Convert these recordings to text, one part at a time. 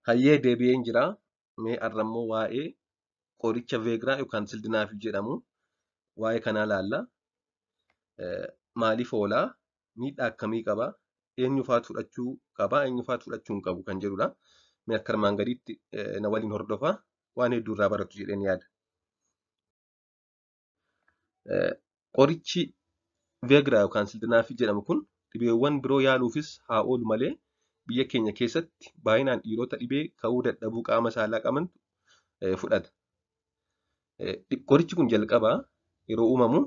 Hayyee deebi'een jira. Mee arrammoo waa'ee qoricha Veegiraa yookaan Sildinaaf jedhamu waa'ee kanaa laalla. Maaliif oolaa? Miidhaa akkamii qabaa? Eenyufaatu fudhachuu qabaa? Eenyufaatu fudhachuu hin qabu kan jedhudha. Mee akka armaan gadiitti na waliin hordofaa waan hedduu irraa baratu jedheen yaada. Qorichi Veegiraa yookaan Sildinaaf jedhamu kun dhibeewwan biroo yaaluufis haa oolu malee biyya keenya keessatti baay'inaan dhiirota dhibee ka'uu dadhabuu qaama saalaa qabantu fudhata. Qorichi kun jalqabaa yeroo uumamu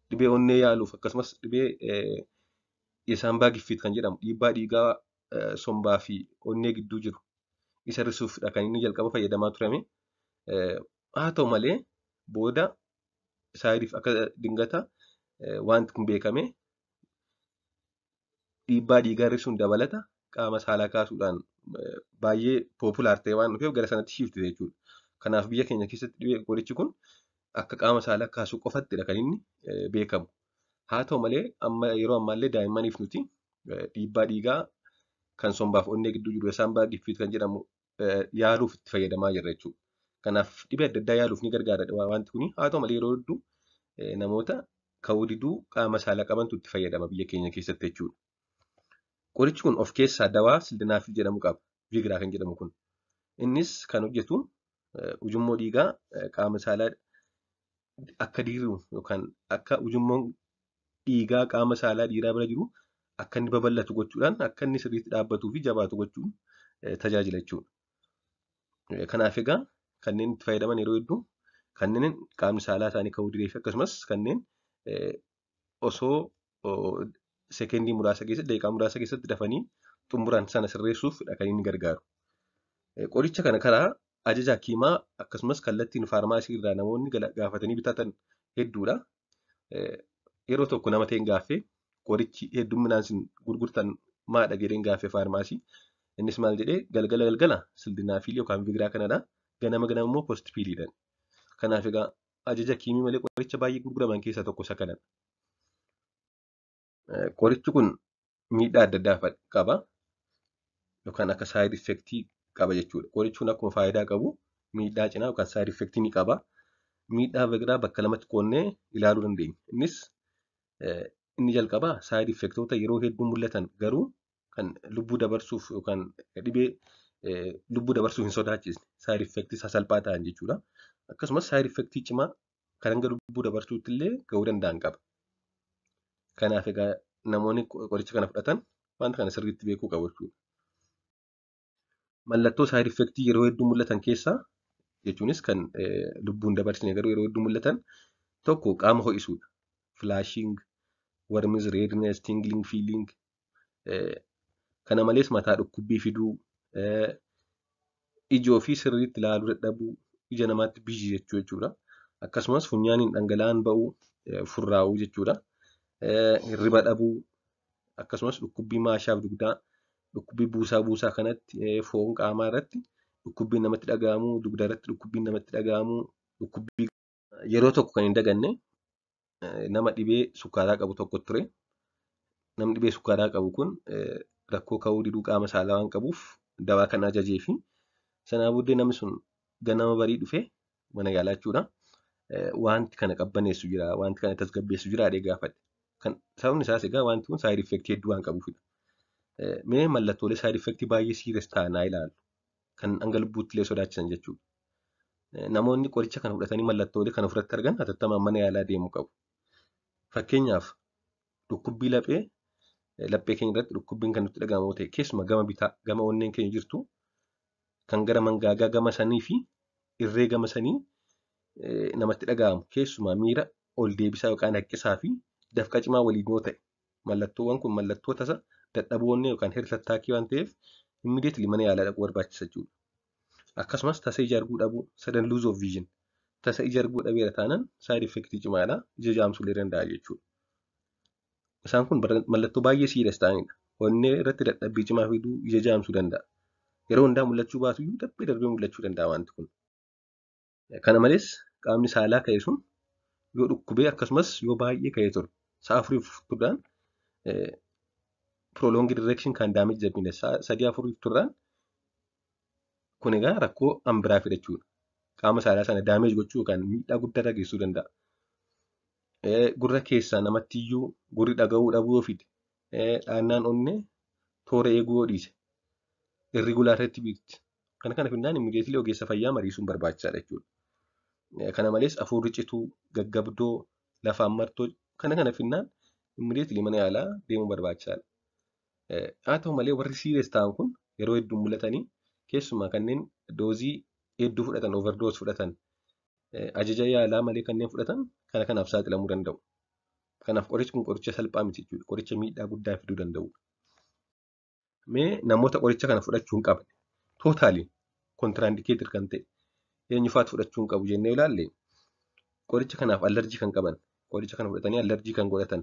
dhibee onnee yaaluuf akkasumas dhibee saambaa giffiit kan jedhamu dhiibbaa dhiigaa sombaa fi onnee gidduu jiru isa hir'isuufidha kan inni jalqaba fayyadamaa turame. Haa ta'u malee booda saayidiif akka dingata wanti kun beekame dhiibbaa dhiigaa hir'isuun dabalata qaama saalaa kaasuudhaan baay'ee poopulaar ta'e waan dhufeef gara sanatti shiifte jechuudha. Kanaaf biyya keenya keessatti dhibee qorichi kun akka qaama saalaa kaasuu qofattidha kan inni beekamu. Haa ta'u malee yeroo ammaallee daa'immaniif nuti dhiibbaa dhiigaa kan sombaaf onnee gidduu jiru saambaa giffiit kan jedhamu yaaluuf itti fayyadamaa jirra jechuudha. Kanaaf dhibee adda addaa yaaluuf ni gargaara wanti kuni. Haa ta'u malee yeroo hedduu namoota ka'uu diduu qaama saalaa qabantu itti fayyadama biyya keenya keessatti jechuudha. Qorichi kun of keessaa dawaa Sildinaaf jedhamu qaba. Veegiraa kan jedhamu kun. Innis kan hojjetu ujummoo dhiigaa qaama saalaa akka diriiru yookaan akka ujummoon dhiigaa qaama saalaa dhiiraa bira jiru akka inni babal'atu gochuudhaan akka inni sirriitti dhaabbatuu fi jabaatu gochuun tajaajila jechuudha. Kanaaf egaa kanneen itti fayyadaman yeroo hedduu kanneen qaamni saalaa isaanii ka'uu didee fi akkasumas kanneen osoo sekendii muraasa keessatti daqiiqaa muraasa keessatti dafanii xumuran sana sirreessuufidha kan inni gargaaru. Qoricha kana karaa ajaja hakiimaa akkasumas kallattiin faarmaasii irraa namoonni gaafatanii bitatan hedduudha. Yeroo tokko nama ta'een gaaffee qorichi heddumminaan isin gurgurtan maadha jedheen gaaffee faarmaasii. Innis maal jedhee galgala Sildinaafii yookaan Veegiraa kanadha. Ganama immoo poostpiiliidhaan. Kanaaf egaa ajaja hakiimii malee qoricha baay'ee gurguraman keessaa tokko isa kanadha. Qorichi kun miidhaa adda addaa qaba. Yookaan akka saayid effektii qaba jechuudha. Qorichi kun akkuma faayidaa qabu miidhaa cinaa yookaan saayid effektii ni qaba. Miidhaa Veegiraa bakka lamatti qoonnee ilaaluu dandeenya. Innis inni jalqabaa saayid effektoota yeroo hedduu mul'atan garuu kan lubbuu dabarsuuf yookaan dhibee lubbuu dabarsuuf hin sodaachisne saayid effektii sasalphaa ta'an jechuudha. Akkasumas saayid effektii cimaa kan hanga lubbuu dabarsuutti illee ga'uu danda'an qaba. Kanaaf egaa namoonni qoricha kana fudhatan wanta kana sirriitti beekuu qabu jechuudha. Mallattoo saayid effektii yeroo hedduu mul'atan keessaa jechuunis kan lubbuun dabarsine garuu yeroo hedduu mul'atan tokko qaama ho'isuudha. Flaashing, warmis, redness, tingling, feeling. Kana malees mataa dhukkubbii fiduu, ijoo fi sirriitti ilaaluu dadhabuu, ija namaatti biyyi jechuu jechuudha. Akkasumas funyaaniin dhangala'aan ba'uu, furraa'uu jechuudha. Hirriba dhabuu, akkasumas dhukkubbii maashaaf dugdaa, dhukkubbii buusaa kanatti foon qaamaa irratti dhukkubbiin namatti dhaga'amu, dugda irratti dhukkubbiin namatti dhaga'amu, dhukkubbii yeroo tokko kan hin daganne nama dhibee sukkaaraa qabu tokko ture. Namni dhibee sukkaaraa qabu kun rakkoo ka'uu diduu qaama saalaa waan qabuuf dawaa kan ajajee fi sanaa booddee namni sun ganama barii dhufee mana yaalaa jechuudha. Wanti kana qabbaneessu jira, wanti kana tasgabbeessu jira jedhee gaafate. Sababni isaas egaa wanti kun saayid effektii hedduu waan qabuufidha. Mee mallattoolee saayid effektii baay'ee siiriyees ta'an haa ilaallu. Kan hanga lubbuutti illee sodaachisan jechuudha. Namoonni qoricha kana fudhatanii mallattoolee kana ofirratti argan hatattamaan mana yaalaa deemuu qabu. Fakkeenyaaf dhukkubbii laphee keenya irratti dhukkubbiin kan nutti dhaga'amu ta'e keessumaa gama bitaa gama onneen keenya jirtu kan gara mangaagaa gama sanii fi irree gama sanii namatti dhaga'amu keessumaa miira ol deebisaa yookaan haqqisaa fi dafqa cimaa waliin yoo ta'e mallattoowwan kun mallattoo tasa dadhabuu onnee yookaan hirtattaakii waan ta'eef immidiyeetli mana yaalaa dhaquu barbaachisa jechuudha. Akkasumas tasa ija arguu dhabuu sudden loss of vision tasa ija arguu dhabeera taanaan saayid effektii cimaadha ija jaamsuu danda'a jechuudha. Isaan kun mallattoo baay'ee siiriyees ta'anidha. Onnee irratti dadhabbii cimaa fiduu ija jaamsuu danda'a. Yeroo hundaa mul'achuu baatu iyyuu darbee mul'achuu danda'a wanti kun. Kana malees qaamni saalaa ka'e sun yoo dhukkubee akkasumas yoo baay'ee ka'ee ture sa'a 4 turaan prolonged erection kan damage jabine sa'a 3-4 turaan Kun egaa rakkoo an biraa fida jechuudha. Qaama saalaa sana daameej gochuu yookaan miidhaa guddaa irra geessisuu danda'a. Gurra keessaa namatti iyyuu gurri dhaga'uu dhabuu yoo fide, dhaannaan onnee toora eeguu yoo dhiise, irrigulaar heerti biitti. Kana finnaan immiidiyeetilii ogeessa fayyaa mariisuun barbaachisaadha jechuudha. Kana malees hafuurri cituu, gaggabdoo, lafaan martoo kana finnaan immiidiyeetilii mana yaalaa deemuun barbaachisaadha. Haa ta'u malee warri siiriyees ta'an kun yeroo hedduu mul'atanii keessumaa kanneen doozii hedduu fudhatan, overdoos fudhatan, ajaja yaalaa malee kanneen fudhatan kanaaf saaxilamuu danda'u. Kanaaf qorichi kun qoricha salphaa miti jechuudha. Qoricha miidhaa guddaa fiduu danda'u. Mee namoota qoricha kana fudhachuu hin qabne tootaaliin kontiraandikeetir kan ta'e eenyufaatu fudhachuu hin qabu jennee ilaalle qoricha kanaaf allarjii kan qaban, qoricha kana fudhatanii allarjii kan godhatan,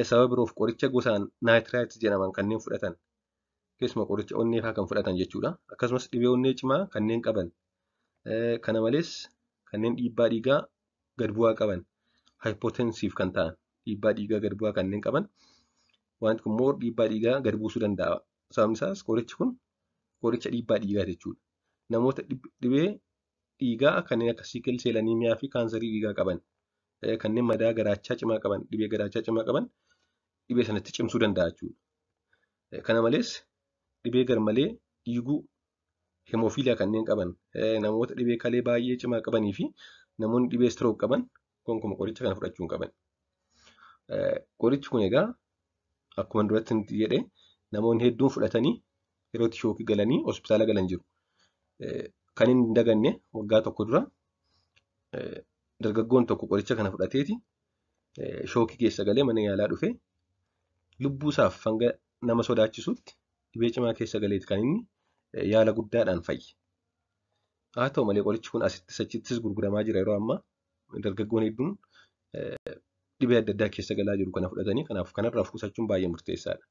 sababa biroof qoricha gosaan naayitiraayit jedhaman kanneen fudhatan, keessumaa qoricha onnee fa'aa kan fudhatan jechuudha. Akkasumas dhibee onnee cimaa kanneen qaban, kana malees kanneen dhiibbaa dhiigaa gad bu'aa qaban, haayipotensiif kan ta'an, dhiibbaa dhiigaa gad bu'aa kanneen qaban, wanti kun immoo dhiibbaa dhiigaa gad buusuu danda'a. Sababni isaas qorichi kun qoricha dhiibbaa dhiigaa jechuudha. Namoota dhibee dhiigaa kanneen akka siikil seel aniimiyaa fi kaansarii dhiigaa qaban, kanneen madaa garaachaa cimaa qaban, dhibee garaachaa cimaa qaban dhibee sanatti cimsuu danda'a jechuudha. Kana malees dhibee garmalee dhiiguu hemofiiliyaa kanneen qaban, namoota dhibee kalee baay'ee cimaa qabanii fi namoonni dhibee strook qaban gonkumaa qoricha kana fudhachuu hin qaban. Qorichi kun egaa akkuma duratti jedhe namoonni hedduun fudhatanii yeroo itti shookii galanii hospitaala galan jiru. Kan hin daganne waggaa tokko dura dargaggoon tokko qoricha kana fudhateeti shookii keessa galee mana yaalaa dhufee lubbuusaaf hanga nama sodaachisutti dhibee cimaa keessa galeeti kan inni yaala guddaadhaan fayye. Haa ta'u malee qorichi kun asittis achittis gurguramaa jira yeroo ammaa. Dargaggoon hedduun dhibee adda addaa keessa galaa jiru kana fudhatanii kanaaf kanarraa of qusachuun baay'ee murteessaadha.